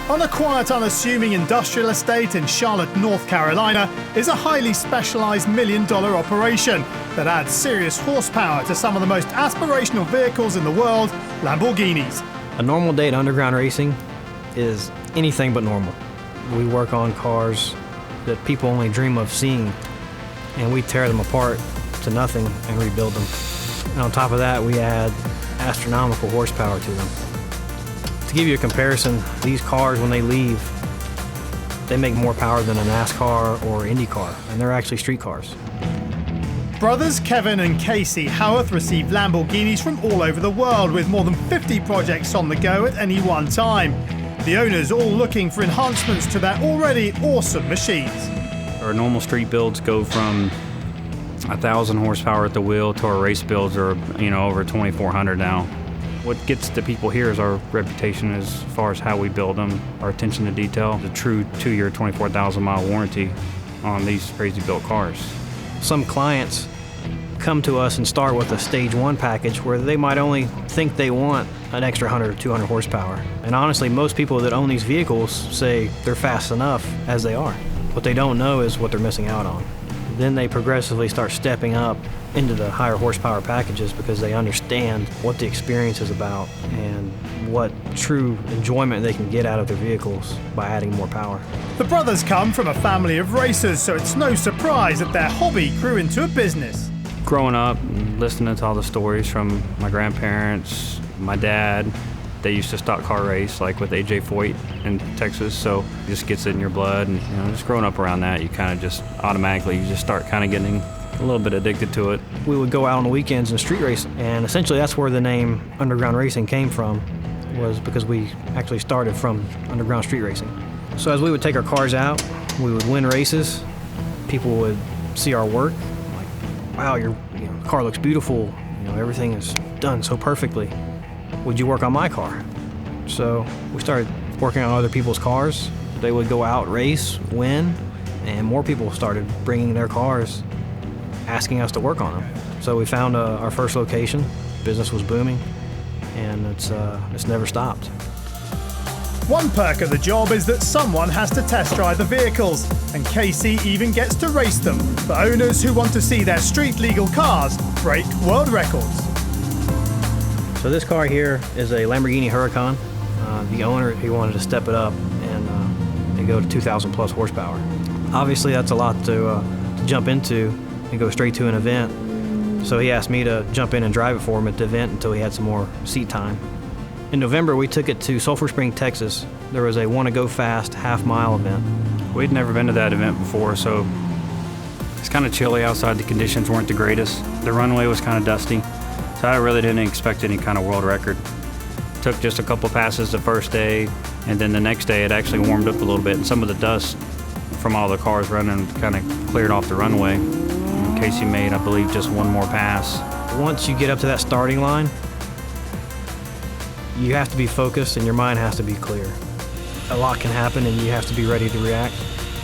On a quiet, unassuming industrial estate in Charlotte, North Carolina, is a highly specialised million-dollar operation that adds serious horsepower to some of the most aspirational vehicles in the world, Lamborghinis. A normal day at underground racing is anything but normal. We work on cars that people only dream of seeing, and we tear them apart to nothing and rebuild them. And on top of that, we add astronomical horsepower to them. To give you a comparison, these cars, when they leave, they make more power than a NASCAR or IndyCar, and they're actually street cars. Brothers Kevin and KC Howeth receive Lamborghinis from all over the world, with more than 50 projects on the go at any one time. The owners all looking for enhancements to their already awesome machines. Our normal street builds go from 1,000 horsepower at the wheel to our race builds are, over 2,400 now. What gets the people here is our reputation as far as how we build them, our attention to detail, the true 2-year, 24,000-mile warranty on these crazy built cars. Some clients come to us and start with a stage 1 package where they might only think they want an extra 100 or 200 horsepower. And honestly, most people that own these vehicles say they're fast enough as they are. What they don't know is what they're missing out on. Then they progressively start stepping up into the higher horsepower packages because they understand what the experience is about and what true enjoyment they can get out of their vehicles by adding more power. The brothers come from a family of racers, so it's no surprise that their hobby grew into a business. Growing up, listening to all the stories from my grandparents, my dad, they used to stock car race, like with AJ Foyt in Texas, so it just gets in your blood. And just growing up around that, you kind of just automatically, you just start kind of getting a little bit addicted to it. We would go out on the weekends and street race, and essentially that's where the name underground racing came from, was because we actually started from underground street racing. So as we would take our cars out, we would win races. People would see our work, like, wow, your car looks beautiful. Everything is done so perfectly. Would you work on my car? So we started working on other people's cars. They would go out, race, win, and more people started bringing their cars, asking us to work on them. So we found our first location. Business was booming, and it's never stopped. One perk of the job is that someone has to test drive the vehicles, and KC even gets to race them for owners who want to see their street-legal cars break world records. So this car here is a Lamborghini Huracan. The owner, he wanted to step it up and go to 2,000 plus horsepower. Obviously that's a lot to jump into and go straight to an event. So he asked me to jump in and drive it for him at the event until he had some more seat time. In November, we took it to Sulphur Spring, Texas. There was a Want to Go Fast half-mile event. We'd never been to that event before, so it's kind of chilly outside. The conditions weren't the greatest. The runway was kind of dusty, so I really didn't expect any kind of world record. Took just a couple passes the first day, and then the next day it actually warmed up a little bit, and some of the dust from all the cars running kind of cleared off the runway. Casey made, I believe, just one more pass. Once you get up to that starting line, you have to be focused and your mind has to be clear. A lot can happen and you have to be ready to react.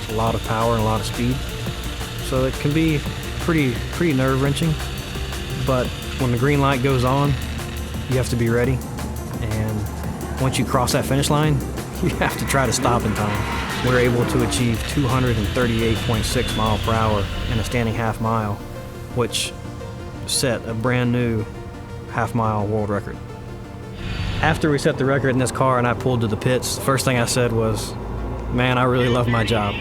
It's a lot of power and a lot of speed. So it can be pretty nerve-wracking, but when the green light goes on, you have to be ready. And once you cross that finish line, you have to try to stop in time. We're able to achieve 238.6 miles per hour in a standing half mile, which set a brand new half-mile world record. After we set the record in this car and I pulled to the pits, the first thing I said was, man, I really love my job.